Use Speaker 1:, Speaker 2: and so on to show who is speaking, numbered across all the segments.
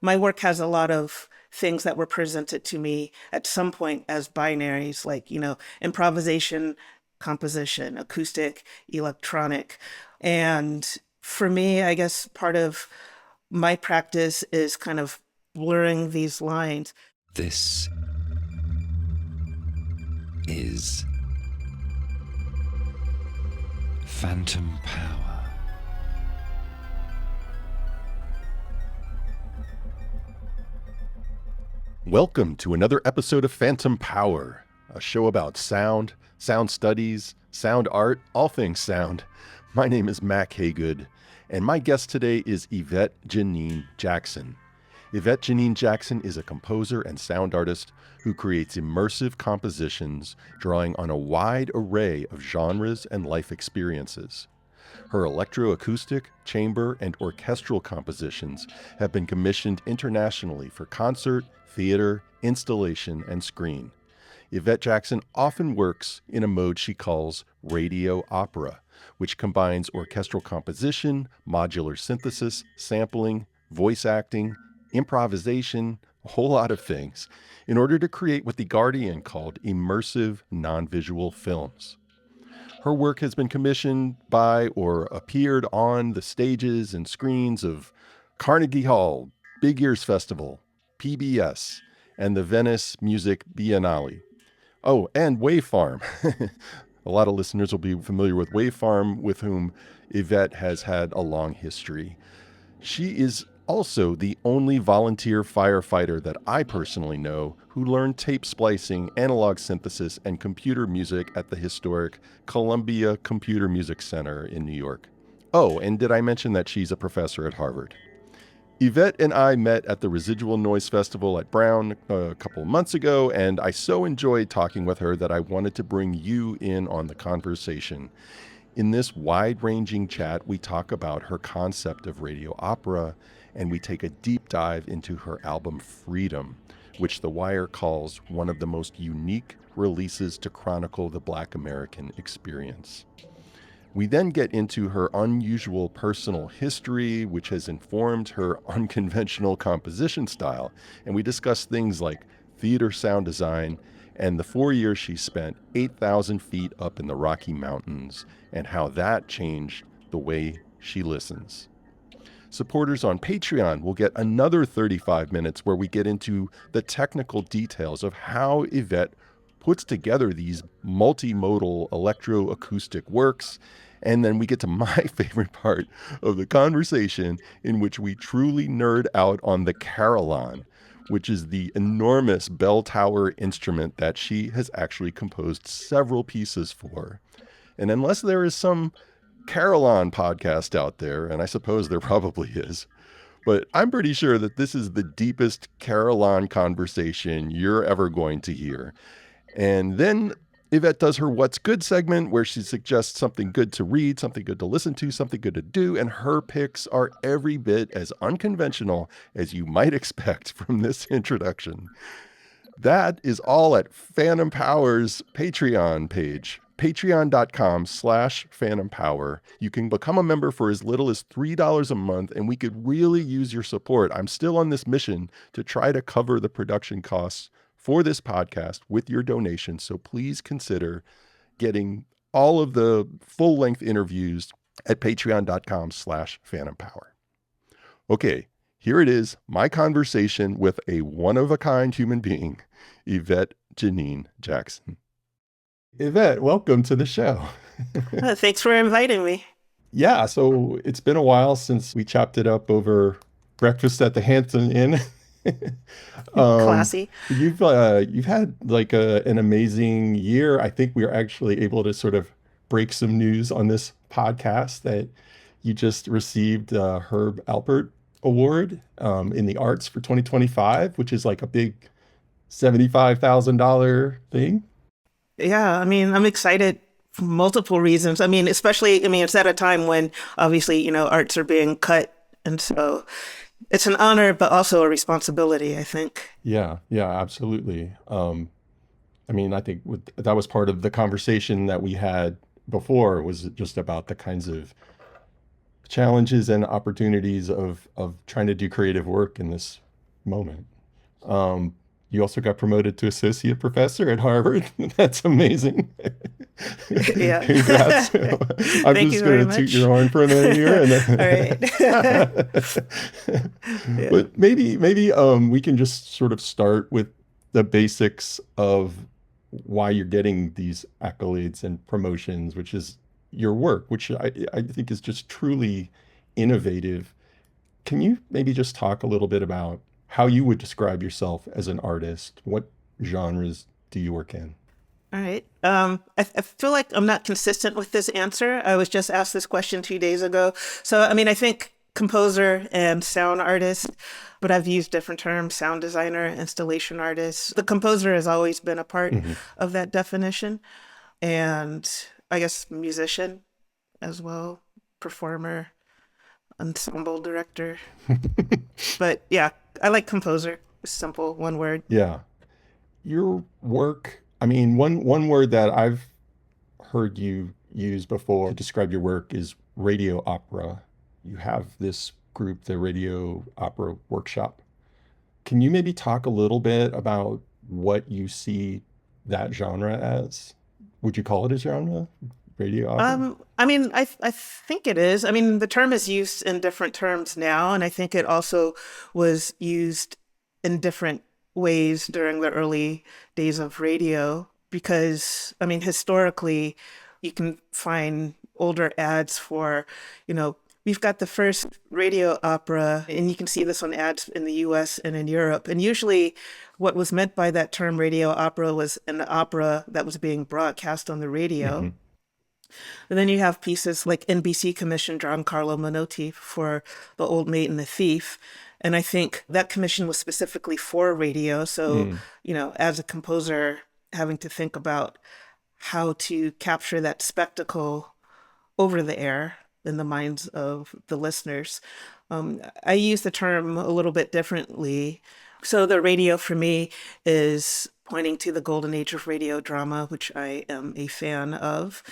Speaker 1: My work has a lot of things that were presented to me at some point as binaries, like, improvisation, composition, acoustic, electronic. And for me, I guess part of my practice is kind of blurring these lines.
Speaker 2: This is Phantom Power.
Speaker 3: Welcome to another episode of Phantom Power, a show about sound, sound studies, sound art, all things sound. My name is Mac Haygood, and my guest today is Yvette Janine Jackson. Yvette Janine Jackson is a composer and sound artist who creates immersive compositions drawing on a wide array of genres and life experiences. Her electroacoustic, chamber, and orchestral compositions have been commissioned internationally for concert, theater, installation, and screen. Yvette Jackson often works in a mode she calls radio opera, which combines orchestral composition, modular synthesis, sampling, voice acting, improvisation, a whole lot of things, in order to create what The Guardian called immersive non-visual films. Her work has been commissioned by or appeared on the stages and screens of Carnegie Hall, Big Ears Festival, PBS, and the Venice Music Biennale. Oh, and Wave Farm. A lot of listeners will be familiar with Wave Farm, with whom Yvette has had a long history. She is also the only volunteer firefighter that I personally know who learned tape splicing, analog synthesis, and computer music at the historic Columbia Computer Music Center in New York. Oh, and did I mention that she's a professor at Harvard? Yvette and I met at the Residual Noise Festival at Brown a couple of months ago, and I so enjoyed talking with her that I wanted to bring you in on the conversation. In this wide-ranging chat, we talk about her concept of radio opera, and we take a deep dive into her album Freedom, which The Wire calls one of the most unique releases to chronicle the Black American experience. We then get into her unusual personal history, which has informed her unconventional composition style, and we discuss things like theater sound design and the 4 years she spent 8,000 feet up in the Rocky Mountains and how that changed the way she listens. Supporters on Patreon will get another 35 minutes where we get into the technical details of how Yvette puts together these multimodal electroacoustic works. And then we get to my favorite part of the conversation, in which we truly nerd out on the carillon, which is the enormous bell tower instrument that she has actually composed several pieces for. And unless there is some carillon podcast out there, and I suppose there probably is, but I'm pretty sure that this is the deepest carillon conversation you're ever going to hear. And then Yvette does her What's Good segment, where she suggests something good to read, something good to listen to, something good to do, and her picks are every bit as unconventional as you might expect from this introduction. That is all at Phantom Power's Patreon page, patreon.com/Phantom Power. You can become a member for as little as $3 a month, and we could really use your support. I'm still on this mission to try to cover the production costs for this podcast with your donation, so please consider getting all of the full-length interviews at patreon.com/Phantom Power. Okay, here it is, my conversation with a one-of-a-kind human being, Yvette Janine Jackson. Yvette, welcome to the show.
Speaker 1: Thanks for inviting me.
Speaker 3: Yeah, so it's been a while since we chopped it up over breakfast at the Hampton Inn.
Speaker 1: Classy.
Speaker 3: You've had like an amazing year. I think we are actually able to sort of break some news on this podcast that you just received a Herb Alpert Award in the arts for 2025, which is like a big $75,000 thing.
Speaker 1: Yeah, I mean, I'm excited for multiple reasons. I mean, especially, it's at a time when obviously, arts are being cut. And so it's an honor, but also a responsibility, I think.
Speaker 3: Yeah, absolutely. I think that was part of the conversation that we had before, was just about the kinds of challenges and opportunities of trying to do creative work in this moment. You also got promoted to associate professor at Harvard. That's amazing.
Speaker 1: Yeah.
Speaker 3: Congrats. I'm
Speaker 1: Thank
Speaker 3: just
Speaker 1: you very
Speaker 3: going to toot your
Speaker 1: much.
Speaker 3: horn for a minute here.
Speaker 1: All right. Yeah.
Speaker 3: But maybe we can just sort of start with the basics of why you're getting these accolades and promotions, which is your work, which I think is just truly innovative. Can you maybe just talk a little bit about how you would describe yourself as an artist? What genres do you work in?
Speaker 1: All right. I feel like I'm not consistent with this answer. I was just asked this question 2 days ago. So, I mean, I think composer and sound artist, but I've used different terms, sound designer, installation artist. The composer has always been a part
Speaker 3: Hmm.
Speaker 1: of that definition. And I guess musician as well, performer, ensemble director. But yeah, I like composer. Simple, one word.
Speaker 3: Yeah. Your work, I mean, one word that I've heard you use before to describe your work is radio opera. You have this group, the Radio Opera Workshop. Can you maybe talk a little bit about what you see that genre as? Would you call it a genre? Radio opera?
Speaker 1: I mean, I think it is. I mean, the term is used in different terms now, and I think it also was used in different ways during the early days of radio. Because, I mean, historically, you can find older ads for, we've got the first radio opera, and you can see this on ads in the US and in Europe. And usually, what was meant by that term radio opera was an opera that was being broadcast on the radio.
Speaker 3: Hmm.
Speaker 1: And then you have pieces like NBC commissioned Giancarlo Menotti for The Old Maid and the Thief. And I think that commission was specifically for radio. So,
Speaker 3: Mm.
Speaker 1: as a composer, having to think about how to capture that spectacle over the air in the minds of the listeners. I use the term a little bit differently. So the radio for me is pointing to the golden age of radio drama, which I am a fan of.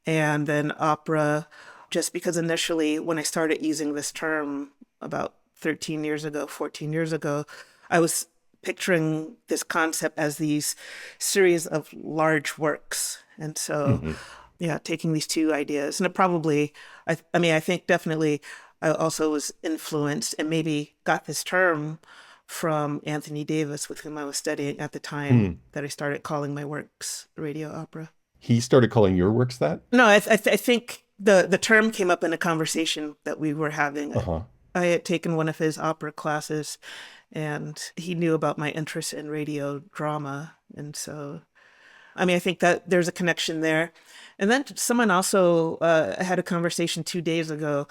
Speaker 1: And then opera, just because initially when I started using this term about 13 years ago, 14 years ago, I was picturing this concept as these series of large works. And so,
Speaker 3: Hmm.
Speaker 1: yeah, taking these two ideas, and it probably, I mean, I think definitely I also was influenced and maybe got this term from Anthony Davis, with whom I was studying at the time
Speaker 3: Mm.
Speaker 1: that I started calling my works radio opera.
Speaker 3: He started calling your works that?
Speaker 1: No, I think the term came up in a conversation that we were having.
Speaker 3: Uh-huh.
Speaker 1: I had taken one of his opera classes, and he knew about my interest in radio drama. And so, I mean, I think that there's a connection there. And then someone also had a conversation 2 days ago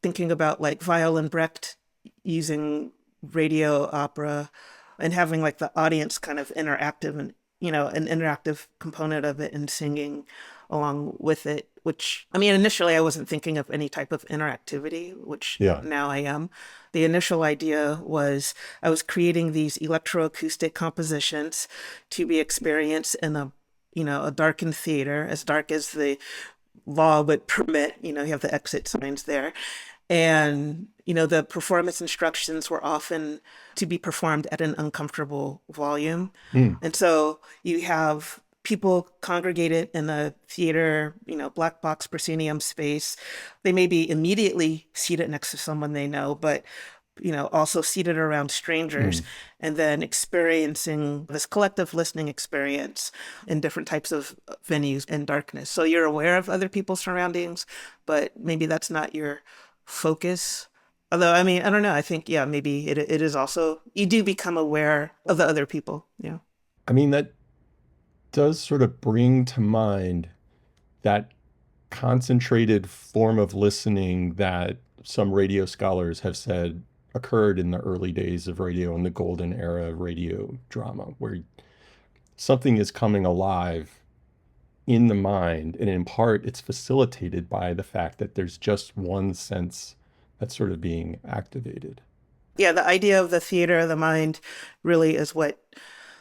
Speaker 1: thinking about like Violin Brecht using radio opera and having like the audience kind of interactive and, an interactive component of it and singing along with it, which, I mean, initially I wasn't thinking of any type of interactivity, which
Speaker 3: Yeah.
Speaker 1: now I am. The initial idea was I was creating these electroacoustic compositions to be experienced in a darkened theater, as dark as the law would permit. You have the exit signs there. And, the performance instructions were often to be performed at an uncomfortable volume.
Speaker 3: Mm.
Speaker 1: And so you have people congregated in a theater, black box proscenium space. They may be immediately seated next to someone they know, but also seated around strangers,
Speaker 3: Mm.
Speaker 1: and then experiencing this collective listening experience in different types of venues in darkness. So you're aware of other people's surroundings, but maybe that's not your focus. Although, I mean, I don't know. I think, yeah, maybe it is also, you do become aware of the other people. Yeah.
Speaker 3: I mean, that does sort of bring to mind that concentrated form of listening that some radio scholars have said occurred in the early days of radio and the golden era of radio drama, where something is coming alive in the mind, and in part it's facilitated by the fact that there's just one sense that's sort of being activated.
Speaker 1: Yeah, the idea of the theater of the mind really is what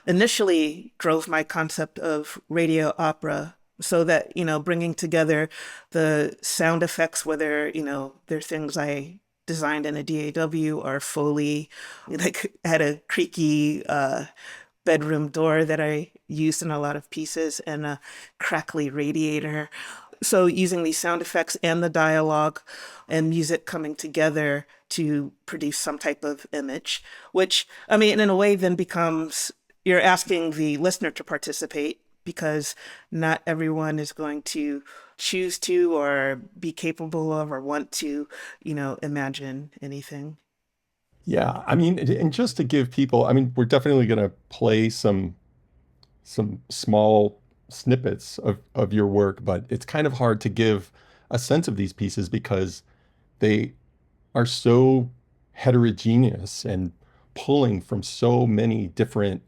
Speaker 1: initially drove my concept of radio opera. So that, bringing together the sound effects, whether, they're things I designed in a DAW or Foley, like had a creaky bedroom door that I used in a lot of pieces and a crackly radiator. So using these sound effects and the dialogue and music coming together to produce some type of image, which, I mean, in a way then becomes, you're asking the listener to participate because not everyone is going to choose to or be capable of or want to, imagine anything.
Speaker 3: Yeah, I mean, and just to give people, I mean, we're definitely going to play some small snippets of your work, but it's kind of hard to give a sense of these pieces because they are so heterogeneous and pulling from so many different,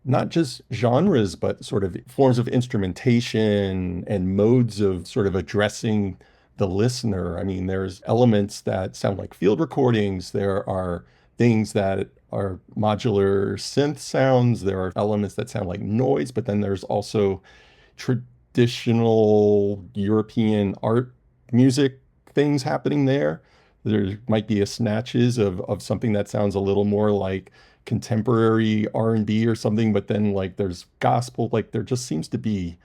Speaker 3: not just genres, but sort of forms of instrumentation and modes of sort of addressing the listener. I mean, there's elements that sound like field recordings. There are things that are modular synth sounds. There are elements that sound like noise, but then there's also traditional European art music things happening there. There might be a snatches of something that sounds a little more like contemporary R&B or something, but then like there's gospel, like there just seems to be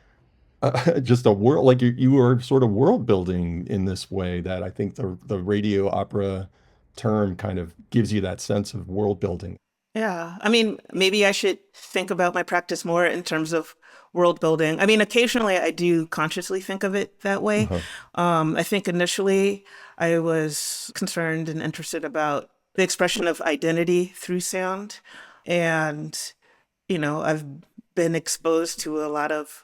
Speaker 3: just a world, like you are sort of world building in this way that I think the radio opera term kind of gives you that sense of world building.
Speaker 1: Yeah. I mean, maybe I should think about my practice more in terms of world building. I mean, occasionally I do consciously think of it that way.
Speaker 3: Uh-huh.
Speaker 1: I think initially I was concerned and interested about the expression of identity through sound. And, I've been exposed to a lot of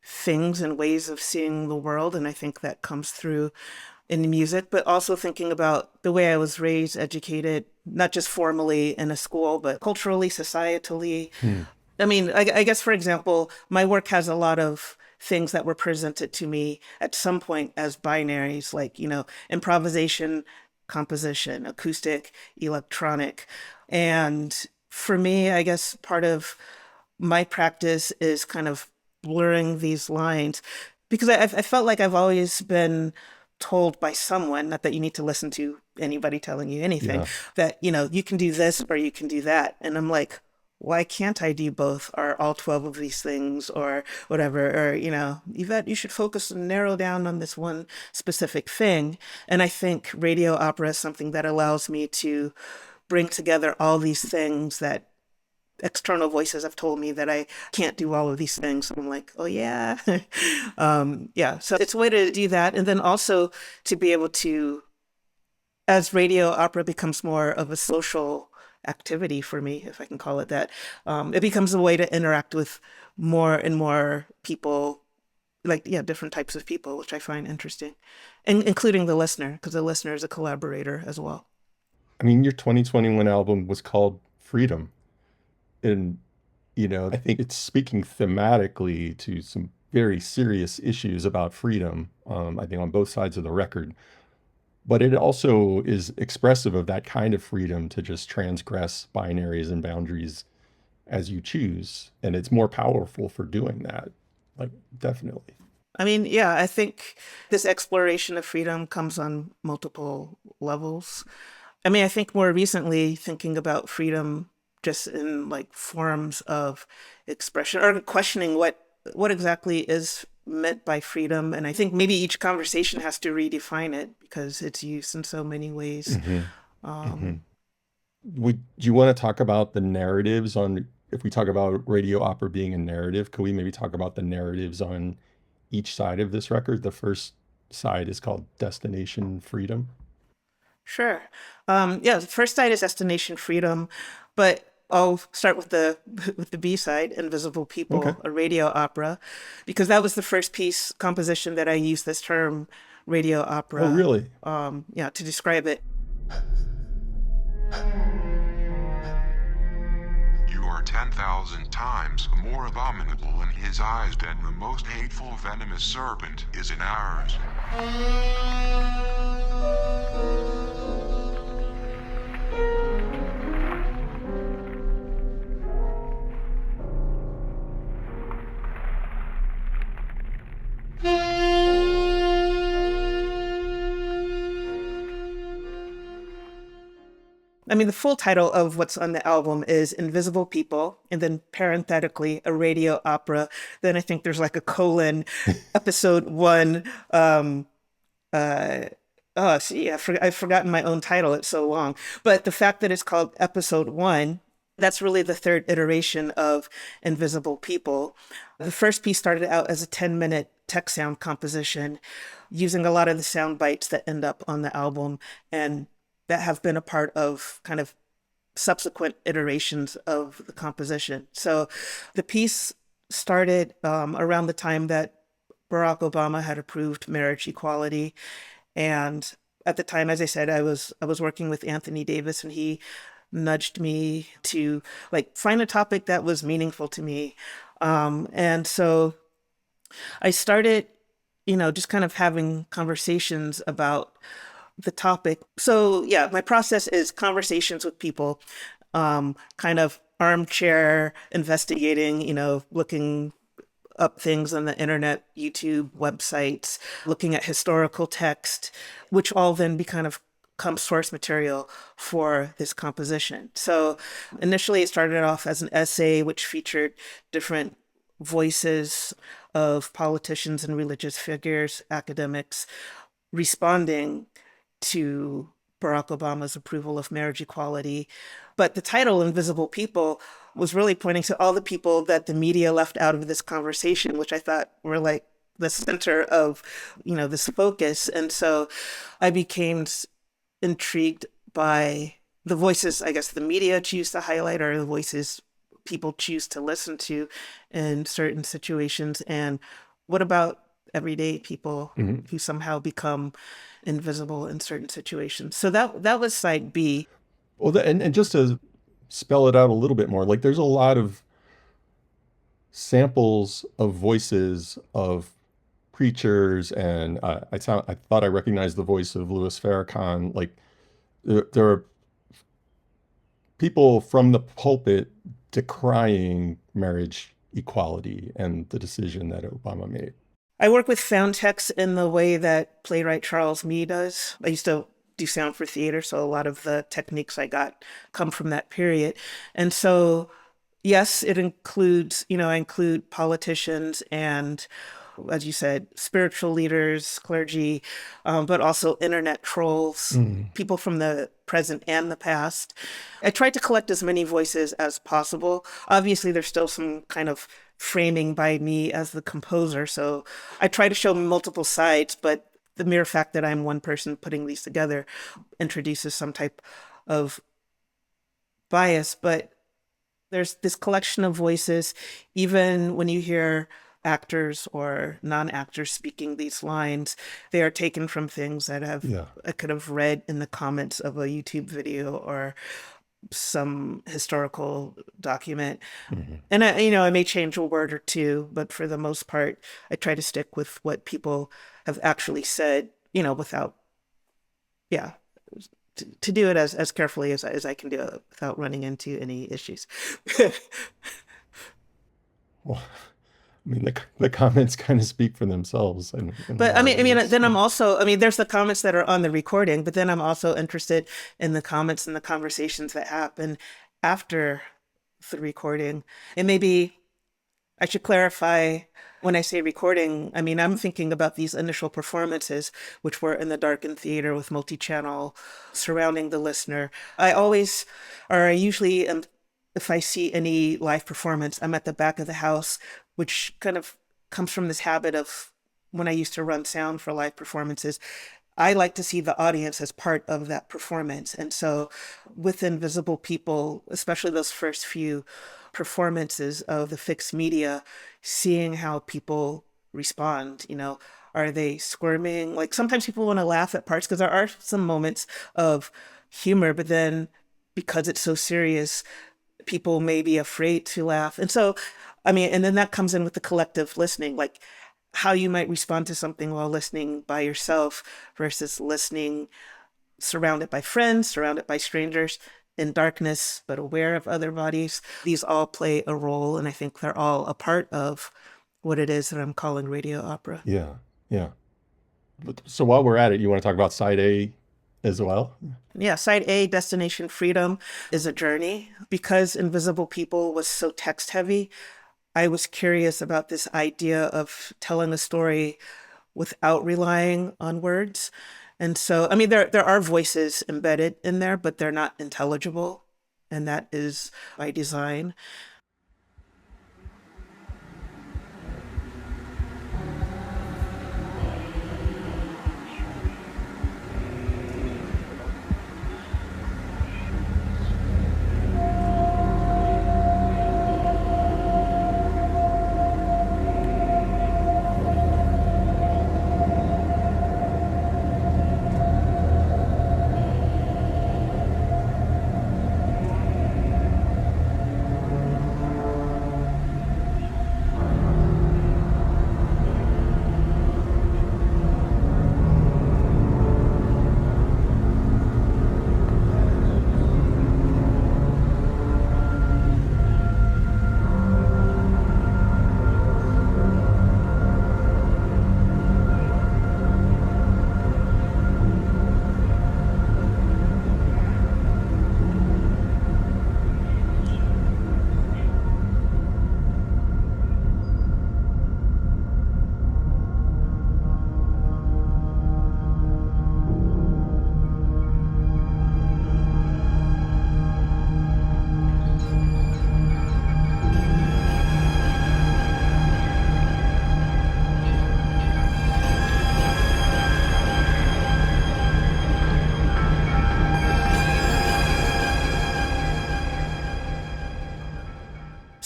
Speaker 1: things and ways of seeing the world. And I think that comes through in music, but also thinking about the way I was raised, educated, not just formally in a school, but culturally, societally. I mean, I guess, for example, my work has a lot of things that were presented to me at some point as binaries, like, improvisation, composition, acoustic, electronic. And for me, I guess part of my practice is kind of blurring these lines because I felt like I've always been told by someone, not that you need to listen to anybody telling you anything,
Speaker 3: Yeah.
Speaker 1: that, you can do this or you can do that. And I'm like, why can't I do both or all 12 of these things or whatever? Or, Yvette, you should focus and narrow down on this one specific thing. And I think radio opera is something that allows me to bring together all these things that external voices have told me that I can't do all of these things. I'm like, oh yeah. Yeah. So it's a way to do that. And then also to be able to, as radio opera becomes more of a social activity for me, if I can call it that, it becomes a way to interact with more and more people, like, yeah, different types of people, which I find interesting, and including the listener, because the listener is a collaborator as well.
Speaker 3: I mean, your 2021 album was called Freedom. And, I think it's speaking thematically to some very serious issues about freedom, I think on both sides of the record. But it also is expressive of that kind of freedom to just transgress binaries and boundaries as you choose. And it's more powerful for doing that. Like, definitely.
Speaker 1: I mean, yeah, I think this exploration of freedom comes on multiple levels. I mean, I think more recently thinking about freedom just in like forms of expression or questioning what exactly is meant by freedom. And I think maybe each conversation has to redefine it because it's used in so many ways.
Speaker 3: Would you want to talk about the narratives on, if we talk about radio opera being a narrative, could we maybe talk about the narratives on each side of this record? The first side is called Destination Freedom.
Speaker 1: Sure. Yeah, the first side is Destination Freedom, but I'll start with the B side, Invisible People,
Speaker 3: Okay.
Speaker 1: a radio opera, because that was the first piece composition that I used this term radio opera.
Speaker 3: Oh, really?
Speaker 1: Yeah, to describe it.
Speaker 4: You are 10,000 times more abominable in his eyes than the most hateful venomous serpent is in ours.
Speaker 1: I mean, the full title of what's on the album is Invisible People, and then parenthetically, a radio opera. Then I think there's like a colon, episode one. Uh, oh, see, I've forgotten my own title. It's so long. But the fact that it's called episode one, that's really the third iteration of Invisible People. The first piece started out as a 10-minute tech sound composition using a lot of the sound bites that end up on the album and that have been a part of kind of subsequent iterations of the composition. So the piece started around the time that Barack Obama had approved marriage equality. And at the time, as I said, I was working with Anthony Davis, and he nudged me to like find a topic that was meaningful to me. And so I started, just kind of having conversations about the topic. So yeah, my process is conversations with people, kind of armchair investigating, looking up things on the internet, YouTube, websites, looking at historical text, which all then become source material for this composition. So initially it started off as an essay which featured different voices of politicians and religious figures, academics, responding to Barack Obama's approval of marriage equality. But the title, Invisible People, was really pointing to all the people that the media left out of this conversation, which I thought were like the center of, this focus. And so I became intrigued by the voices, I guess, the media choose to highlight, or the voices people choose to listen to in certain situations. And what about everyday people who somehow become invisible in certain situations? So that was side B.
Speaker 3: Well, and just to spell it out a little bit more, like there's a lot of samples of voices of preachers, and I thought I recognized the voice of Louis Farrakhan. Like there are people from the pulpit decrying marriage equality and the decision that Obama made.
Speaker 1: I work with sound techs in the way that playwright Charles Mee does. I used to do sound for theater, so a lot of the techniques I got come from that period. And so, yes, it includes, I include politicians and, as you said, spiritual leaders, clergy, but also internet trolls, people from the present and the past. I tried to collect as many voices as possible. Obviously, there's still some kind of framing by me as the composer, so I try to show multiple sides, but the mere fact that I'm one person putting these together introduces some type of bias. But there's this collection of voices. Even when you hear actors or non-actors speaking these lines, they are taken from things that I could have read in the comments of a YouTube video or some historical document. And I may change a word or two, but for the most part, I try to stick with what people have actually said, without, to do it as carefully as I can do it without running into any issues.
Speaker 3: Well, I mean, the comments kind of speak for themselves.
Speaker 1: But I mean, then I'm also, there's the comments that are on the recording, but then I'm also interested in the comments and the conversations that happen after the recording. And maybe I should clarify, when I say recording, I'm thinking about these initial performances, which were in the darkened theater with multi-channel surrounding the listener. I usually am, if I see any live performance, I'm at the back of the house, which kind of comes from this habit of when I used to run sound for live performances. I like to see the audience as part of that performance. And so with Invisible People, especially those first few performances of the fixed media, seeing how people respond, are they squirming? Like sometimes people want to laugh at parts because there are some moments of humor, but then because it's so serious, people may be afraid to laugh. And so, and then that comes in with the collective listening, like how you might respond to something while listening by yourself versus listening surrounded by friends, surrounded by strangers, in darkness, but aware of other bodies. These all play a role, and I think they're all a part of what it is that I'm calling radio opera.
Speaker 3: Yeah. So while we're at it, you want to talk about side A as well.
Speaker 1: Yeah, side A, Destination Freedom, is a journey. Because Invisible People was so text heavy, I was curious about this idea of telling a story without relying on words. And so, I mean, there are voices embedded in there, but they're not intelligible. And that is by design.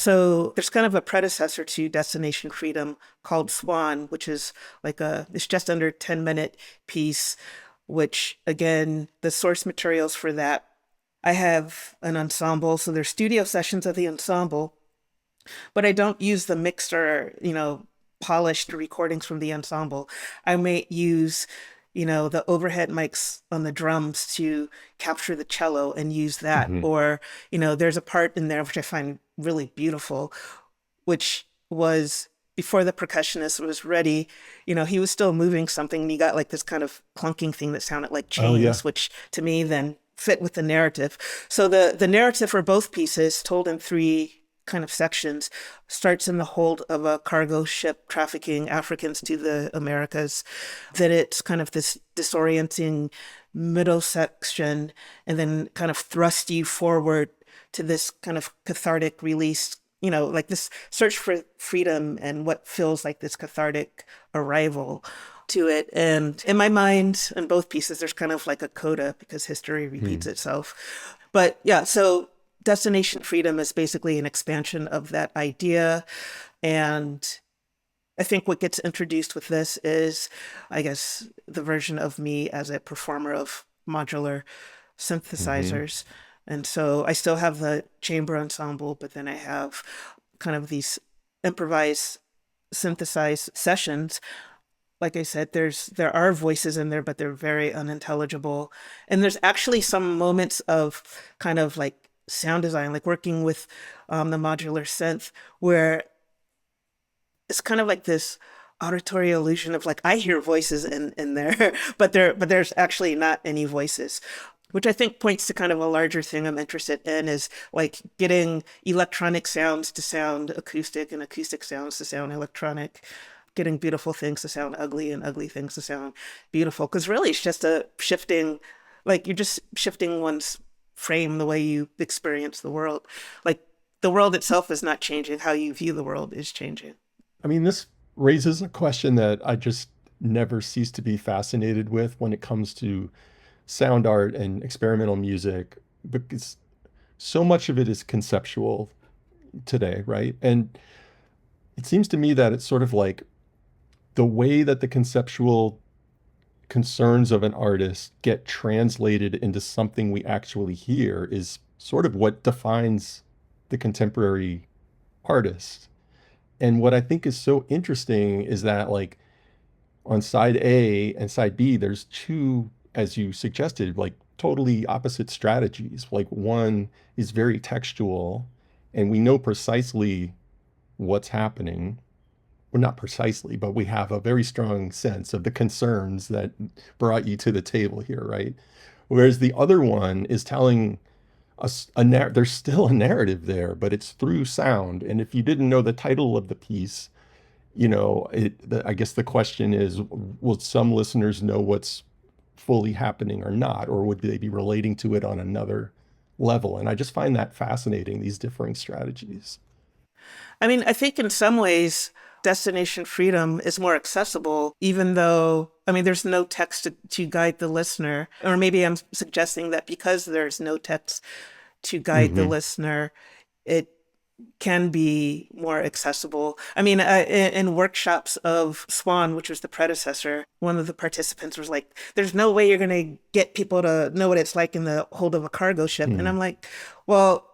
Speaker 1: So there's kind of a predecessor to Destination Freedom called Swan, which is it's just under 10-minute piece, which again, the source materials for that, I have an ensemble. So there's studio sessions of the ensemble, but I don't use the mixed or, polished recordings from the ensemble. I may use the overhead mics on the drums to capture the cello and use that. Or, there's a part in there which I find really beautiful, which was before the percussionist was ready. He was still moving something and he got like this kind of clunking thing that sounded like chains, which to me then fit with the narrative. So the narrative for both pieces, told in 3 kind of sections, starts in the hold of a cargo ship trafficking Africans to the Americas. Then it's kind of this disorienting middle section, and then kind of thrust you forward to this kind of cathartic release, like this search for freedom and what feels like this cathartic arrival to it. And in my mind, in both pieces, there's kind of like a coda because history repeats itself. But yeah, so Destination Freedom is basically an expansion of that idea. And I think what gets introduced with this is, I guess, the version of me as a performer of modular synthesizers. And so I still have the chamber ensemble, but then I have kind of these improvised synthesized sessions. Like I said, there are voices in there, but they're very unintelligible. And there's actually some moments of kind of like sound design, like working with the modular synth, where it's kind of like this auditory illusion of like, I hear voices in there, but there's actually not any voices, which I think points to kind of a larger thing I'm interested in, is like getting electronic sounds to sound acoustic and acoustic sounds to sound electronic, getting beautiful things to sound ugly and ugly things to sound beautiful. Because really it's just you're just shifting one's frame, the way you experience the world. Like the world itself is not changing. How you view the world is changing.
Speaker 3: I mean, this raises a question that I just never cease to be fascinated with when it comes to sound art and experimental music, because so much of it is conceptual today, right? And it seems to me that it's sort of like the way that the conceptual concerns of an artist get translated into something we actually hear is sort of what defines the contemporary artist. And what I think is so interesting is that, like, on side A and side B, there's 2, as you suggested, like totally opposite strategies. Like one is very textual and we know precisely what's happening. well, not precisely, but we have a very strong sense of the concerns that brought you to the table here, right? Whereas the other one is telling us there's still a narrative there, but it's through sound. And if you didn't know the title of the piece, I guess the question is, will some listeners know what's fully happening or not, or would they be relating to it on another level? And I just find that fascinating, these differing strategies.
Speaker 1: I mean, I think in some ways, Destination Freedom is more accessible, even though, I mean, there's no text to guide the listener. Or maybe I'm suggesting that because there's no text to guide the listener, it can be more accessible. I mean, in workshops of Swan, which was the predecessor, one of the participants was like, there's no way you're going to get people to know what it's like in the hold of a cargo ship. And I'm like, well,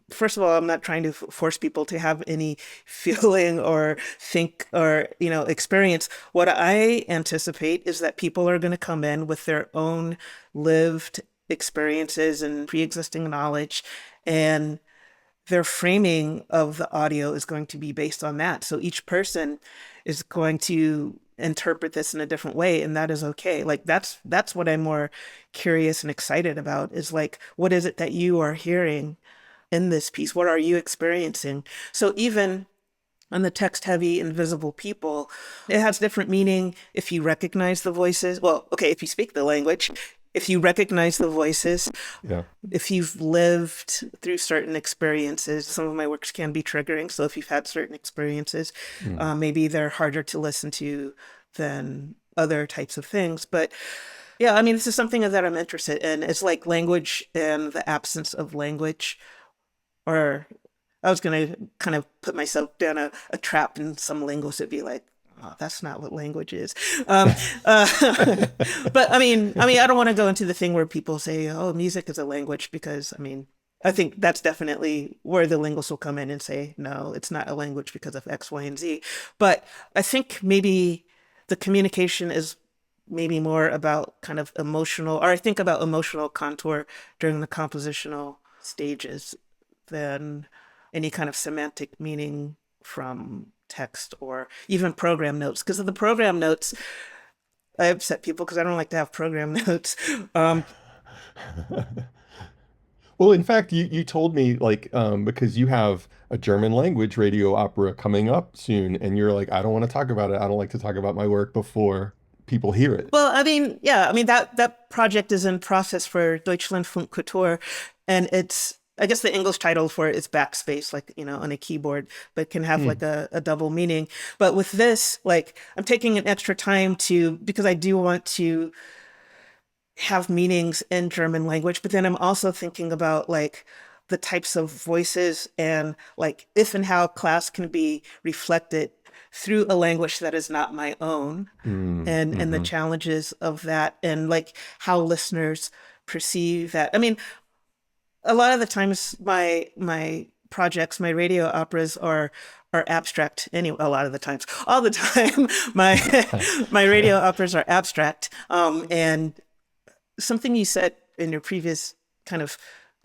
Speaker 1: first of all, I'm not trying to force people to have any feeling or think or, experience. What I anticipate is that people are going to come in with their own lived experiences and pre-existing knowledge, and their framing of the audio is going to be based on that. So each person is going to interpret this in a different way, and that is okay. Like that's what I'm more curious and excited about, is like, what is it that you are hearing in this piece? What are you experiencing? So even on the text heavy invisible people, it has different meaning if you recognize the voices. Well, okay, if you speak the language, if you recognize the voices,
Speaker 3: Yeah.
Speaker 1: if you've lived through certain experiences. Some of my works can be triggering. So if you've had certain experiences, maybe they're harder to listen to than other types of things. But yeah, I mean, this is something that I'm interested in. It's like language and the absence of language. Or I was going to kind of put myself down a trap, and some linguists would be like, oh, that's not what language is. But I mean, I don't want to go into the thing where people say, oh, music is a language, because I think that's definitely where the linguists will come in and say, no, it's not a language because of X, Y, and Z. But I think maybe the communication is maybe more about kind of emotional, or I think about emotional contour during the compositional stages than any kind of semantic meaning from text or even program notes. Because of the program notes, I upset people because I don't like to have program notes.
Speaker 3: Well, in fact, you told me, like, because you have a German language radio opera coming up soon, and you're like, I don't want to talk about it. I don't like to talk about my work before people hear it.
Speaker 1: Well, I mean, yeah, I mean, that project is in process for Deutschlandfunk Kultur, and I guess the English title for it is backspace, like, on a keyboard, but can have like a double meaning. But with this, like, I'm taking an extra time because I do want to have meanings in German language, but then I'm also thinking about like the types of voices and like if and how class can be reflected through a language that is not my own, and the challenges of that, and like how listeners perceive that. I mean, a lot of the times my projects, my radio operas are abstract. Anyway, a lot of the times, all the time, my radio operas are abstract. And something you said in your previous kind of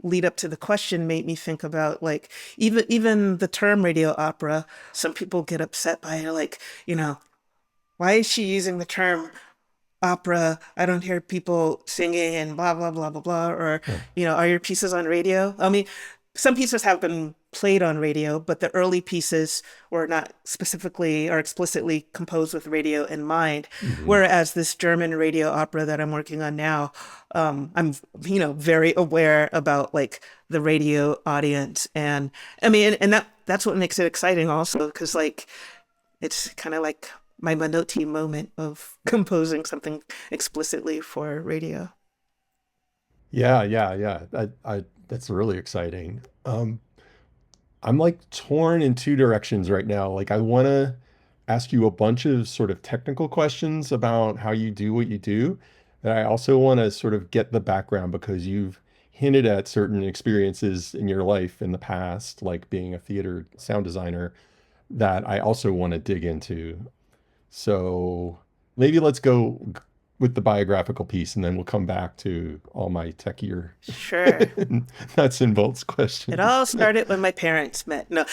Speaker 1: lead up to the question made me think about, like, even the term radio opera. Some people get upset by it, like, why is she using the term opera? I don't hear people singing and blah, blah, blah, blah, blah. Or, are your pieces on radio? I mean, some pieces have been played on radio, but the early pieces were not specifically or explicitly composed with radio in mind. Whereas this German radio opera that I'm working on now, I'm, very aware about like the radio audience. And I mean, and that's what makes it exciting also, because like, it's kind of like my Menotti moment of composing something explicitly for radio.
Speaker 3: Yeah. That's really exciting. I'm like torn in two directions right now. Like, I want to ask you a bunch of sort of technical questions about how you do what you do. And I also want to sort of get the background, because you've hinted at certain experiences in your life in the past, like being a theater sound designer, that I also want to dig into. So maybe let's go with the biographical piece, and then we'll come back to all my techier
Speaker 1: Sure.
Speaker 3: nuts and bolts
Speaker 1: It
Speaker 3: questions.
Speaker 1: all started when my parents met. No,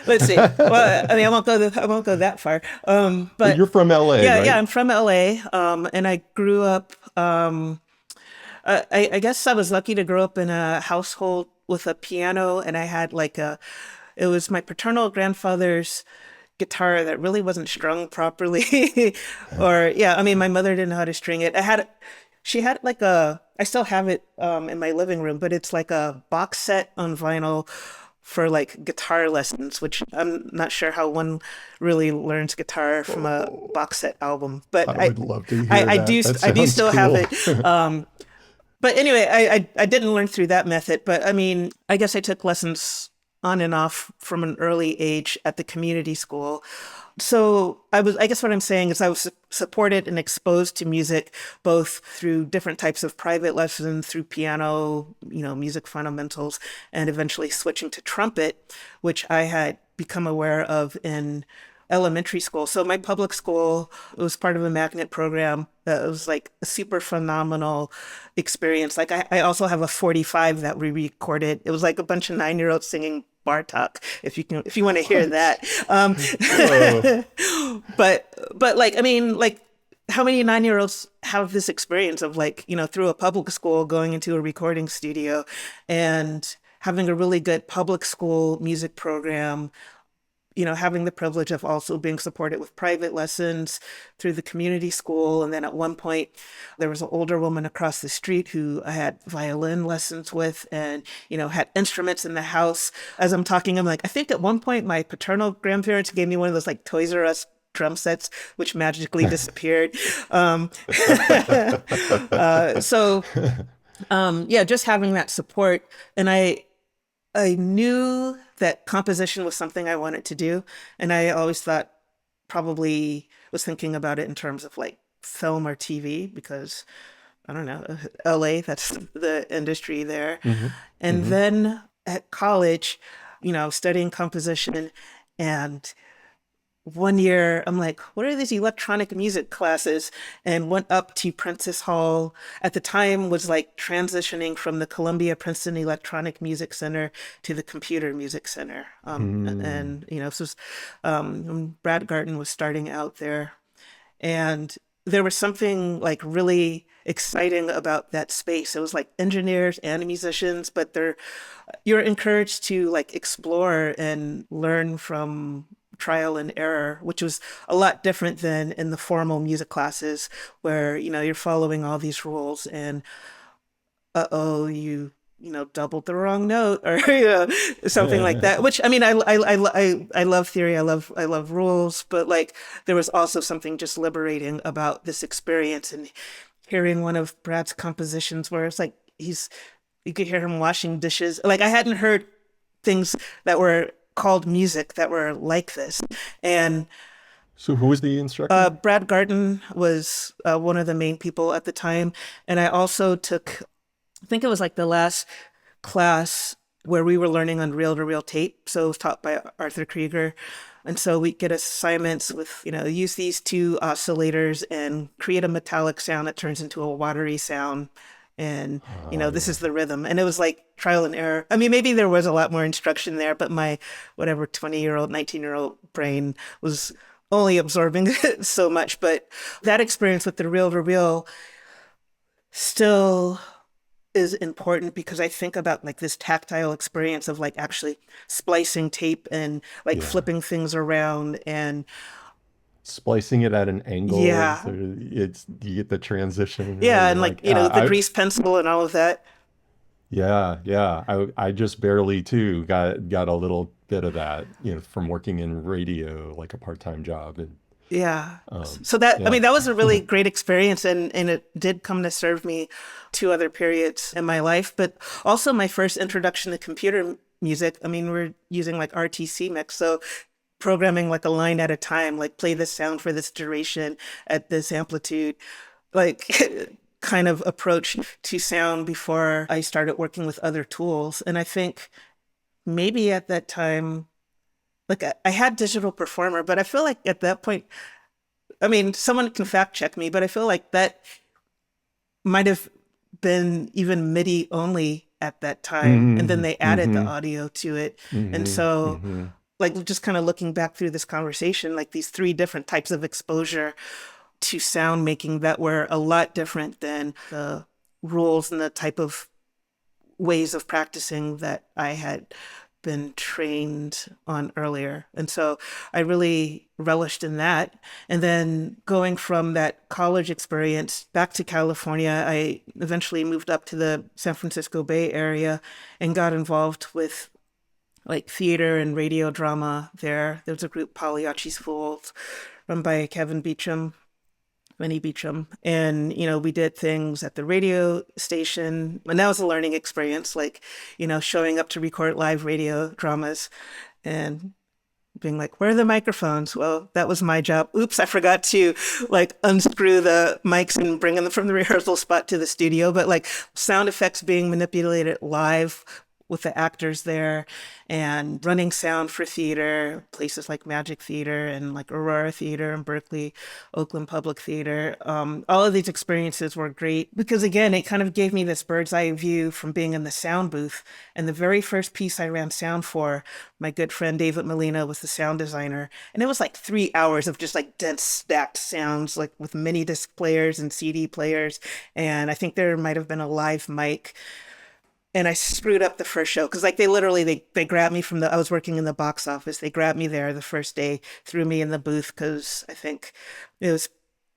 Speaker 1: let's see. Well, I mean, I won't go that far.
Speaker 3: But
Speaker 1: But
Speaker 3: you're from LA,
Speaker 1: yeah,
Speaker 3: right?
Speaker 1: I'm from LA. And I grew up. I guess I was lucky to grow up in a household with a piano, and I had like a. It was my paternal grandfather's guitar that really wasn't strung properly, or yeah, I mean, my mother didn't know how to string it. She had like a. I still have it in my living room, but it's like a box set on vinyl for like guitar lessons, which I'm not sure how one really learns guitar from a box set album. But
Speaker 3: I would love to hear that. That
Speaker 1: I do
Speaker 3: sounds
Speaker 1: still have
Speaker 3: cool.
Speaker 1: it. But anyway, I didn't learn through that method. But I mean, I guess I took lessons on and off from an early age at the community school. So I guess what I'm saying is I was supported and exposed to music both through different types of private lessons, through piano, music fundamentals, and eventually switching to trumpet, which I had become aware of in elementary school. So my public school, it was part of a magnet program. It was like a super phenomenal experience. Like I also have a 45 that we recorded. It was like a bunch of 9-year-olds singing Bartok, if you want to hear that.
Speaker 3: Whoa.
Speaker 1: But like, I mean, like how many 9-year-olds have this experience of like, through a public school going into a recording studio and having a really good public school music program, having the privilege of also being supported with private lessons through the community school. And then at one point, there was an older woman across the street who I had violin lessons with and, had instruments in the house. As I'm talking, I'm like, I think at one point my paternal grandparents gave me one of those like Toys R Us drum sets, which magically disappeared. Yeah, just having that support. And I knew that composition was something I wanted to do. And I always thought probably was thinking about it in terms of like film or TV because I don't know, LA, that's the industry there. And then at college, studying composition and one year I'm like, what are these electronic music classes? And went up to Prentice Hall. At the time was like transitioning from the Columbia Princeton Electronic Music Center to the Computer Music Center. And this was when Brad Garton was starting out there. And there was something like really exciting about that space. It was like engineers and musicians, but you're encouraged to like explore and learn from trial and error, which was a lot different than in the formal music classes where, you're following all these rules and doubled the wrong note or something like that. Which I mean, I love theory, I love rules, but like there was also something just liberating about this experience and hearing one of Brad's compositions where it's like you could hear him washing dishes. Like I hadn't heard things that were called music that were like this. And
Speaker 3: So who was the instructor?
Speaker 1: Brad Garton was one of the main people at the time. And I also took, I think it was like the last class where we were learning on reel-to-reel tape. So it was taught by Arthur Krieger. And so we get assignments with, use these two oscillators and create a metallic sound that turns into a watery sound. And, this is the rhythm. And it was like trial and error. I mean, maybe there was a lot more instruction there, but my 20-year-old, 19-year-old brain was only absorbing so much. But that experience with the reel-to-reel still is important because I think about like this tactile experience of like actually splicing tape and like flipping things around and
Speaker 3: splicing it at an angle.
Speaker 1: Yeah.
Speaker 3: So you get the transition.
Speaker 1: Yeah, and like, the grease pencil and all of that.
Speaker 3: Yeah. I just barely too got a little bit of that, from working in radio, like a part-time job. And
Speaker 1: Yeah. So that, I mean, that was a really great experience and it did come to serve me 2 other periods in my life, but also my first introduction to computer music. I mean, we're using like RTC mix. So programming like a line at a time, like play this sound for this duration at this amplitude, like kind of approach to sound before I started working with other tools. And I think maybe at that time, like I had Digital Performer, but I feel like at that point, I mean, someone can fact check me, but I feel like that might have been even MIDI only at that time. And then
Speaker 3: Mm-hmm.
Speaker 1: they added the
Speaker 3: Mm-hmm.
Speaker 1: audio to it. And
Speaker 3: Mm-hmm.
Speaker 1: so,
Speaker 3: Mm-hmm.
Speaker 1: like, just kind of looking back through this conversation, like these three different types of exposure to sound making that were a lot different than the rules and the type of ways of practicing that I had been trained on earlier. And so I really relished in that. And then going from that college experience back to California, I eventually moved up to the San Francisco Bay Area and got involved with like theater and radio drama there. There was a group, Pagliacci's Fools, run by Kevin Beecham, Vinny Beecham. And, we did things at the radio station. And that was a learning experience, like, showing up to record live radio dramas and being like, where are the microphones? Well, that was my job. Oops, I forgot to like unscrew the mics and bring them from the rehearsal spot to the studio. But like sound effects being manipulated live with the actors there and running sound for theater, places like Magic Theater and like Aurora Theater and Berkeley, Oakland Public Theater. All of these experiences were great because, again, it kind of gave me this bird's eye view from being in the sound booth. And the very first piece I ran sound for, my good friend David Molina was the sound designer. And it was like 3 hours of just like dense stacked sounds, like with mini disc players and CD players. And I think there might have been a live mic. And I screwed up the first show because like they grabbed me I was working in the box office. They grabbed me there the first day, threw me in the booth because I think it was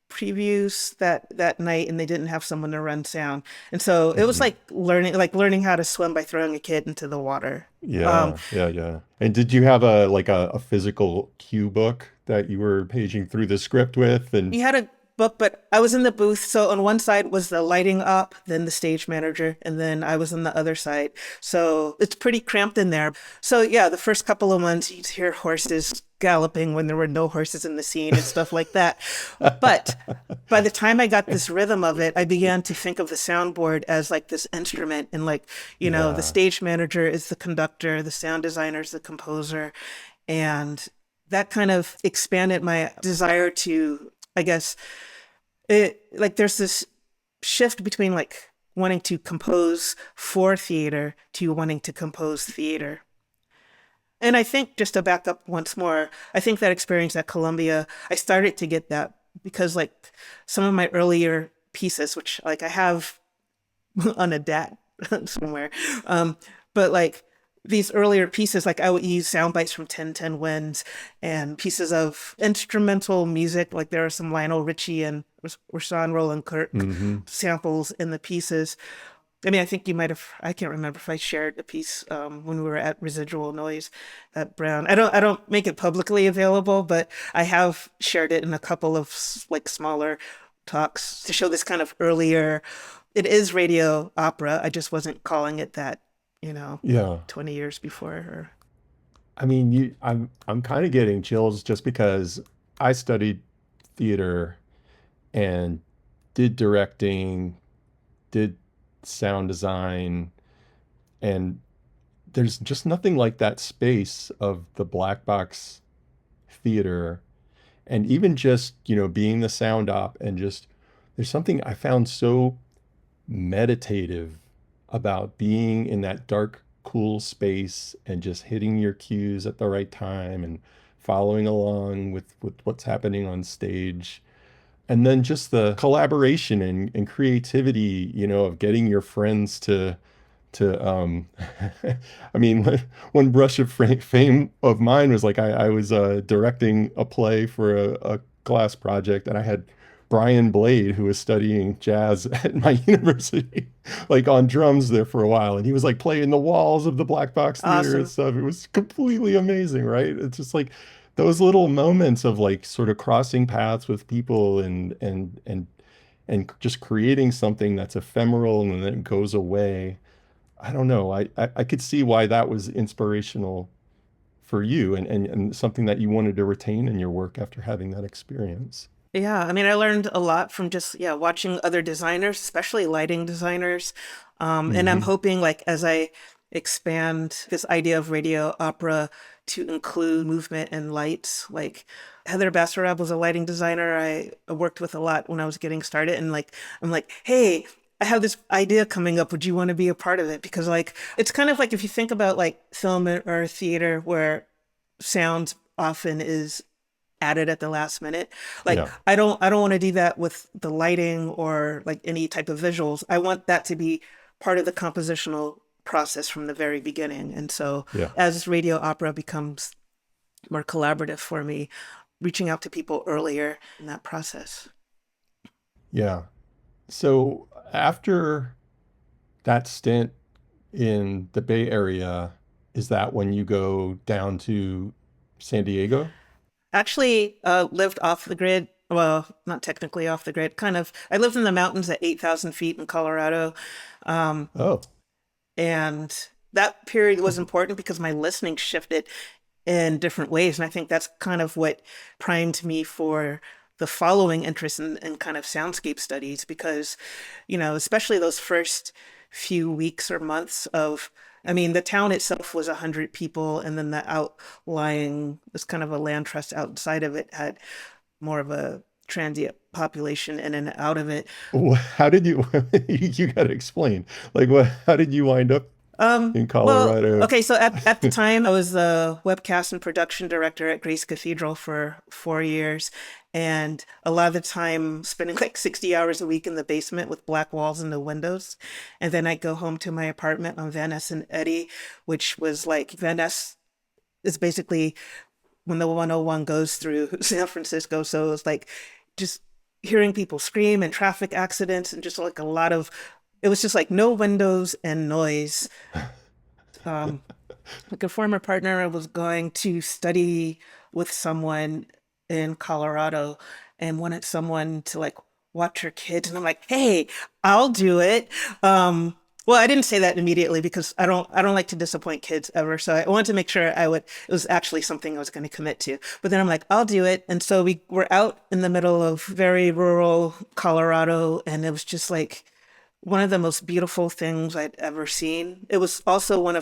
Speaker 1: previews that night and they didn't have someone to run sound. And so it was like learning how to swim by throwing a kid into the water.
Speaker 3: Yeah, yeah. And did you have a physical cue book that you were paging through the script with? And
Speaker 1: We had a book, but I was in the booth. So on one side was the lighting op, then the stage manager, and then I was on the other side. So it's pretty cramped in there. So yeah, the first couple of months you'd hear horses galloping when there were no horses in the scene and stuff like that. But by the time I got this rhythm of it, I began to think of the soundboard as like this instrument and like, the stage manager is the conductor, the sound designer is the composer. And that kind of expanded my desire to, I guess, there's this shift between like wanting to compose for theater to wanting to compose theater. And I think just to back up once more, I think that experience at Columbia, I started to get that because like some of my earlier pieces, which like I have on a DAT somewhere, but like these earlier pieces, like I would use sound bites from 1010 Winds and pieces of instrumental music. Like there are some Lionel Richie and Rashawn Roland Kirk samples in the pieces. I mean, I think you might have, I can't remember if I shared a piece when we were at Residual Noise at Brown. I don't make it publicly available, but I have shared it in a couple of like smaller talks to show this kind of earlier, it is radio opera. I just wasn't calling it that.
Speaker 3: yeah,
Speaker 1: 20 years before her.
Speaker 3: I mean, I'm kind of getting chills just because I studied theater and did directing, did sound design, and there's just nothing like that space of the black box theater. And even just, being the sound op and just, there's something I found so meditative about being in that dark, cool space and just hitting your cues at the right time and following along with what's happening on stage. And then just the collaboration and creativity, of getting your friends to I mean, one brush of fame of mine was like I was directing a play for a class project, and I had Brian Blade, who was studying jazz at my university, like on drums there for a while. And he was like playing the walls of the Black Box Theater
Speaker 1: Awesome.
Speaker 3: and stuff. It was completely amazing, right? It's just like those little moments of like sort of crossing paths with people and just creating something that's ephemeral and then it goes away. I don't know. I could see why that was inspirational for you and something that you wanted to retain in your work after having that experience.
Speaker 1: Yeah, I mean, I learned a lot from just, watching other designers, especially lighting designers. And I'm hoping, like, as I expand this idea of radio opera to include movement and lights. Like Heather Basarab was a lighting designer I worked with a lot when I was getting started. And like, I'm like, hey, I have this idea coming up. Would you want to be a part of it? Because like, it's kind of like if you think about like film or theater where sound often is added at the last minute. Like
Speaker 3: Yeah.
Speaker 1: I don't want to do that with the lighting or like any type of visuals. I want that to be part of the compositional process from the very beginning. And so
Speaker 3: Yeah.
Speaker 1: as radio opera becomes more collaborative for me, reaching out to people earlier in that process.
Speaker 5: Yeah. So after that stint in the Bay Area, is that when you go down to San Diego?
Speaker 1: Actually, lived off the grid. Well, not technically off the grid, kind of. I lived in the mountains at 8,000 feet in Colorado.
Speaker 5: Oh,
Speaker 1: And that period was important because my listening shifted in different ways. And I think that's kind of what primed me for the following interest in kind of soundscape studies, because, especially those first few weeks or months of, I mean, the town itself was 100 people, and then the outlying, this kind of a land trust outside of it had more of a transient population in and out of it.
Speaker 5: how did you, you got to explain, like what, how did you wind up in Colorado?
Speaker 1: Well, okay, so at the time, I was the webcast and production director at Grace Cathedral for 4 years. And a lot of the time spending like 60 hours a week in the basement with black walls and no windows. And then I'd go home to my apartment on Van Ness and Eddy, which was like Van Ness is basically when the 101 goes through San Francisco. So it was like just hearing people scream and traffic accidents and just like a lot of, it was just like no windows and noise. Like a former partner, I was going to study with someone in Colorado and wanted someone to like watch her kids. And I'm like, hey, I'll do it. Well, I didn't say that immediately because I don't like to disappoint kids ever. So I wanted to make sure it was actually something I was going to commit to. But then I'm like, I'll do it. And so we were out in the middle of very rural Colorado, and it was just like one of the most beautiful things I'd ever seen. It was also it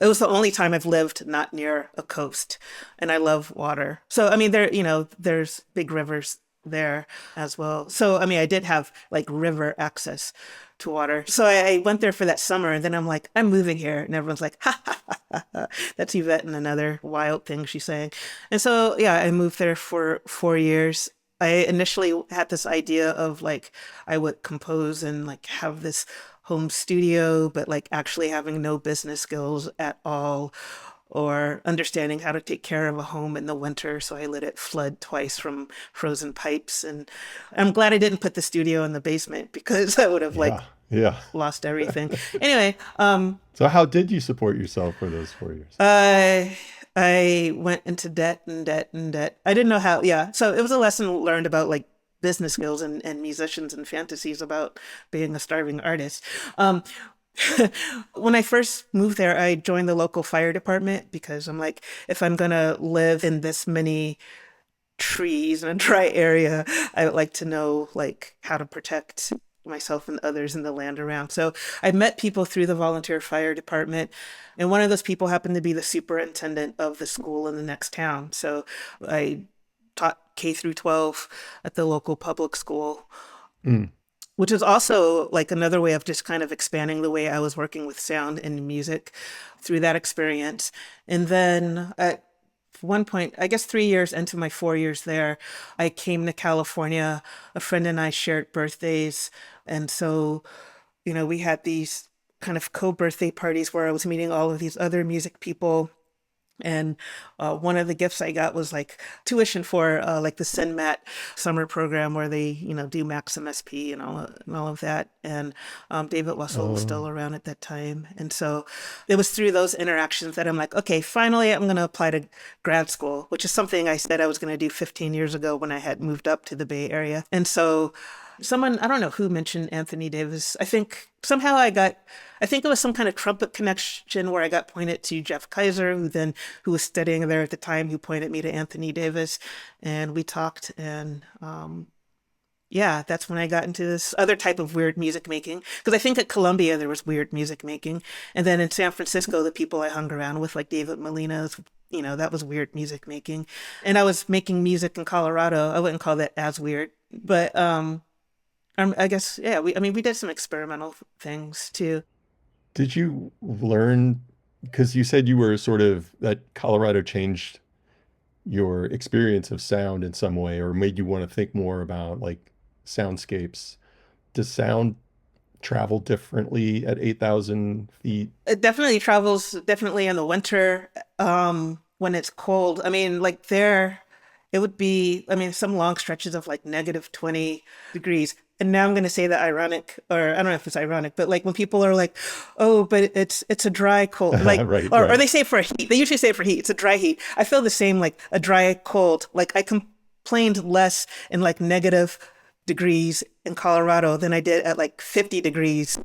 Speaker 1: was the only time I've lived not near a coast, and I love water. So, I mean, there's big rivers there as well. So, I mean, I did have like river access to water. So I went there for that summer, and then I'm like, I'm moving here. And everyone's like, ha, ha, ha, ha, ha. That's Yvette and another wild thing she's saying. And so, yeah, I moved there for 4 years. I initially had this idea of like I would compose and like have this home studio, but like actually having no business skills at all or understanding how to take care of a home in the winter. So I let it flood twice from frozen pipes. And I'm glad I didn't put the studio in the basement because I would have like
Speaker 5: Yeah.
Speaker 1: lost everything. Anyway,
Speaker 5: So how did you support yourself for those 4 years?
Speaker 1: I went into debt and debt and debt. I didn't know how. Yeah. So it was a lesson learned about like business skills and musicians and fantasies about being a starving artist. When I first moved there, I joined the local fire department because I'm like, if I'm going to live in this many trees in a dry area, I would like to know like how to protect myself and others in the land around. So I met people through the volunteer fire department, and one of those people happened to be the superintendent of the school in the next town. So I taught K through 12 at the local public school, which is also like another way of just kind of expanding the way I was working with sound and music through that experience. And then at one point, I guess 3 years into my 4 years there, I came to California. A friend and I shared birthdays. And so, we had these kind of co-birthday parties where I was meeting all of these other music people. And one of the gifts I got was like tuition for like the CinMat summer program where they, do Max MSP and all of that. And David Wessel was still around at that time. And so it was through those interactions that I'm like, okay, finally I'm going to apply to grad school, which is something I said I was going to do 15 years ago when I had moved up to the Bay Area. And so someone, I don't know who mentioned Anthony Davis. I think somehow I think it was some kind of trumpet connection where I got pointed to Jeff Kaiser, who was studying there at the time, who pointed me to Anthony Davis. And we talked, and yeah, that's when I got into this other type of weird music making. Because I think at Columbia there was weird music making, and then in San Francisco, the people I hung around with, like David Molina's, that was weird music making. And I was making music in Colorado. I wouldn't call that as weird, but I guess yeah. We did some experimental things too.
Speaker 5: Did you learn, because you said you were sort of, that Colorado changed your experience of sound in some way or made you want to think more about like soundscapes? Does sound travel differently at 8,000 feet?
Speaker 1: It definitely travels, definitely in the winter, when it's cold. I mean, like there, it would be, some long stretches of like -20 degrees. And now I'm going to say that ironic, or I don't know if it's ironic, but like when people are like, oh, but it's a dry cold, like,
Speaker 5: Right,
Speaker 1: or
Speaker 5: right.
Speaker 1: they say for heat, they usually say for heat, it's a dry heat. I feel the same, like a dry cold. Like I complained less in like -degrees in Colorado than I did at like 50 degrees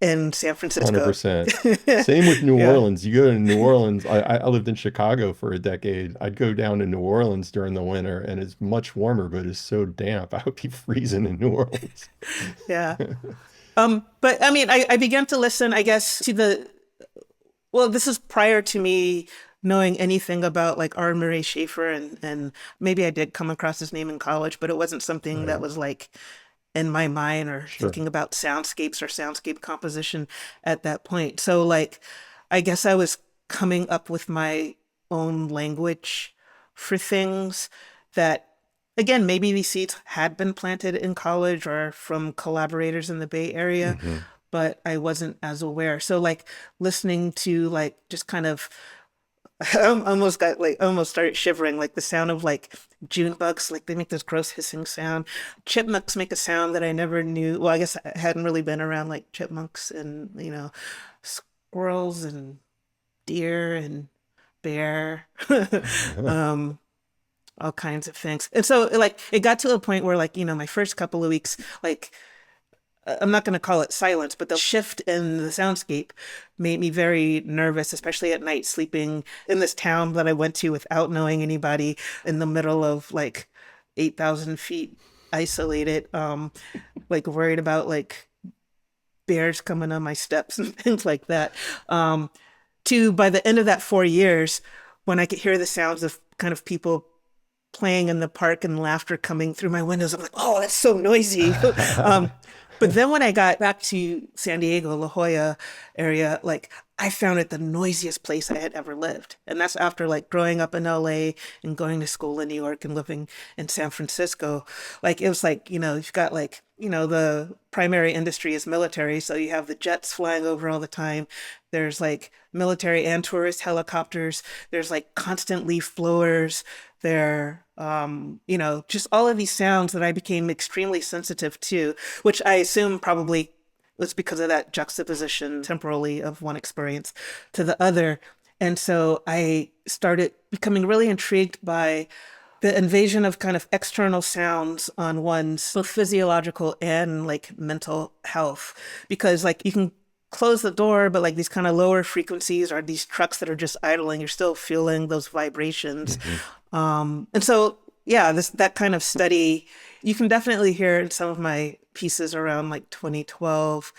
Speaker 1: in San Francisco.
Speaker 5: 100%. Same with New
Speaker 1: Yeah.
Speaker 5: Orleans. You go to New Orleans. I lived in Chicago for a decade. I'd go down to New Orleans during the winter, and it's much warmer, but it's so damp. I would be freezing in New Orleans.
Speaker 1: Yeah. But I began to listen, I guess, well, this is prior to me knowing anything about like R. Murray Schafer, and maybe I did come across his name in college, but it wasn't something that
Speaker 5: Right.
Speaker 1: was like in my mind or
Speaker 5: Sure.
Speaker 1: thinking about soundscapes or soundscape composition at that point. So like, I guess I was coming up with my own language for things that, again, maybe these seeds had been planted in college or from collaborators in the Bay Area,
Speaker 5: Hmm.
Speaker 1: but I wasn't as aware. So like listening to like just kind of I almost started shivering, like the sound of like June bugs, like they make this gross hissing sound. Chipmunks make a sound that I never knew. Well, I guess I hadn't really been around like chipmunks, and squirrels and deer and bear. um all kinds of things. And so like it got to a point where like, my first couple of weeks, like I'm not going to call it silence, but the shift in the soundscape made me very nervous, especially at night, sleeping in this town that I went to without knowing anybody in the middle of like 8,000 feet isolated, like worried about like bears coming on my steps and things like that. To by the end of that 4 years, when I could hear the sounds of kind of people playing in the park and laughter coming through my windows, I'm like, oh, that's so noisy. um, but then when I got back to San Diego, La Jolla area, like I found it the noisiest place I had ever lived. And that's after like growing up in LA and going to school in New York and living in San Francisco. Like it was like, you've got like, the primary industry is military. So you have the jets flying over all the time. There's like military and tourist helicopters. There's like constant leaf blowers. There, just all of these sounds that I became extremely sensitive to, which I assume probably was because of that juxtaposition temporally of one experience to the other. And so I started becoming really intrigued by the invasion of kind of external sounds on one's both physiological and like mental health. Because like you can close the door, but like these kind of lower frequencies or these trucks that are just idling, you're still feeling those vibrations.
Speaker 5: Hmm.
Speaker 1: And so, yeah, that kind of study, you can definitely hear in some of my pieces around like 2012.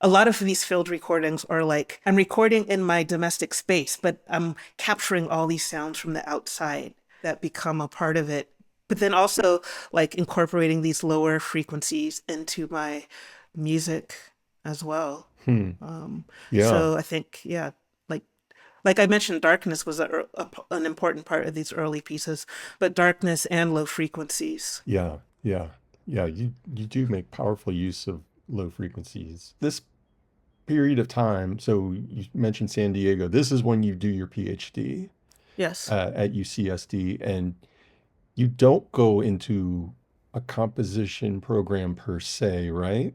Speaker 1: A lot of these field recordings are like I'm recording in my domestic space, but I'm capturing all these sounds from the outside that become a part of it. But then also like incorporating these lower frequencies into my music as well.
Speaker 5: Hmm. Yeah.
Speaker 1: So I think, yeah, like I mentioned, darkness was an important part of these early pieces, but darkness and low frequencies.
Speaker 5: Yeah. Yeah. Yeah. You do make powerful use of low frequencies. This period of time, so you mentioned San Diego. This is when you do your PhD
Speaker 1: Yes.
Speaker 5: at UCSD, and you don't go into a composition program per se, right?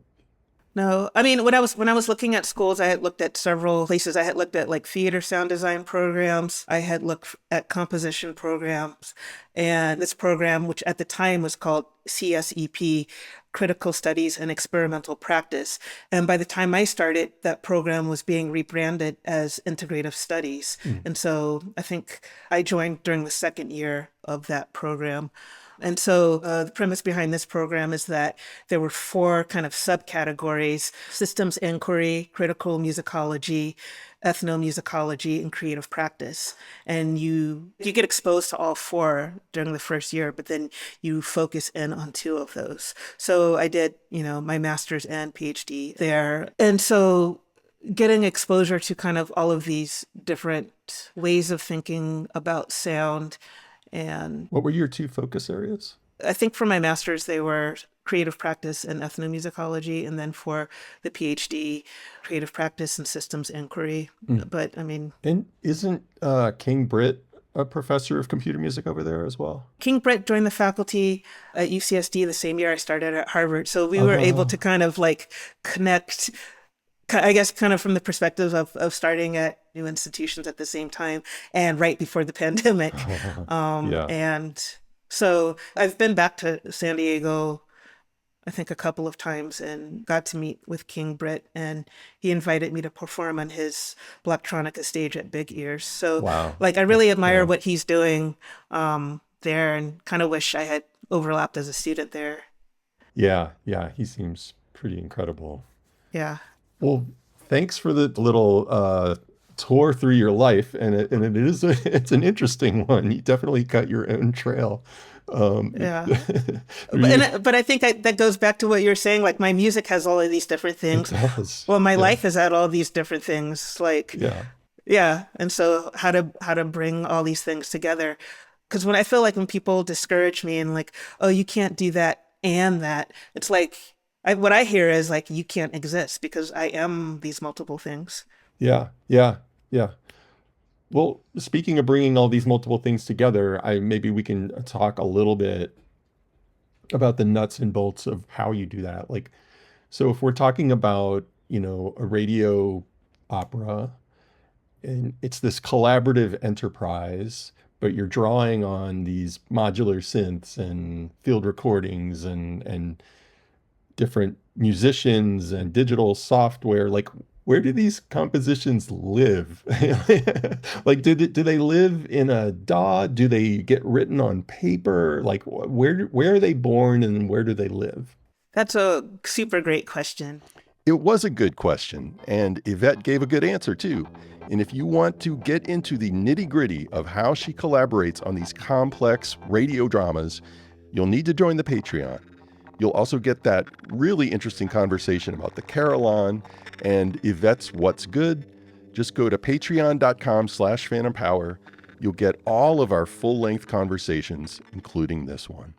Speaker 1: No, when I was looking at schools, I had looked at several places. I had looked at like theater sound design programs. I had looked at composition programs, And this program, which at the time was called CSEP, Critical Studies and Experimental Practice. And by the time I started, that program was being rebranded as Integrative Studies. And so I think I joined during the second year of that program. And so the premise behind this program is that there were 4 kind of subcategories: systems inquiry, critical musicology, ethnomusicology, and creative practice. And you get exposed to all 4 during the first year, but then you focus in on 2 of those. So I did, my master's and PhD there. And so getting exposure to kind of all of these different ways of thinking about sound. And
Speaker 5: What were your 2 focus areas?
Speaker 1: I think for my master's, they were creative practice and ethnomusicology. And then for the PhD, creative practice and systems inquiry. But I mean,
Speaker 5: And isn't King Britt a professor of computer music over there as well?
Speaker 1: King Britt joined the faculty at UCSD the same year I started at Harvard. So we were able to kind of like connect, I guess, kind of from the perspective of starting at new institutions at the same time and right before the pandemic.
Speaker 5: Yeah.
Speaker 1: And so I've been back to San Diego, I think, a couple of times and got to meet with King Britt, and he invited me to perform on his Blacktronica stage at Big Ears. So
Speaker 5: Wow.
Speaker 1: like I really admire what he's doing there, and kind of wish I had overlapped as a student there.
Speaker 5: Yeah, he seems pretty incredible.
Speaker 1: Yeah.
Speaker 5: Well, thanks for the little tour through your life, and it's an interesting one. You definitely cut your own trail.
Speaker 1: Yeah. But I think that goes back to what you're saying. Like my music has all of these different things.
Speaker 5: It does.
Speaker 1: Well, my life has had all these different things. Like, yeah. And so how to bring all these things together? Because when I feel like when people discourage me and like, oh, you can't do that and that, it's like, what I hear is like, you can't exist because I am these multiple things.
Speaker 5: Yeah. Well, speaking of bringing all these multiple things together, maybe we can talk a little bit about the nuts and bolts of how you do that. Like, so if we're talking about, a radio opera, and it's this collaborative enterprise, but you're drawing on these modular synths and field recordings and different musicians and digital software, like, where do these compositions live? Like, do they live in a DAW? Do they get written on paper? Like, where are they born and where do they live?
Speaker 1: That's a super great question.
Speaker 3: It was a good question, and Yvette gave a good answer too. And if you want to get into the nitty-gritty of how she collaborates on these complex radio dramas, you'll need to join the Patreon. You'll also get that really interesting conversation about the Carillon and Yvette's What's Good. Just go to patreon.com/phantompower. You'll get all of our full-length conversations, including this one.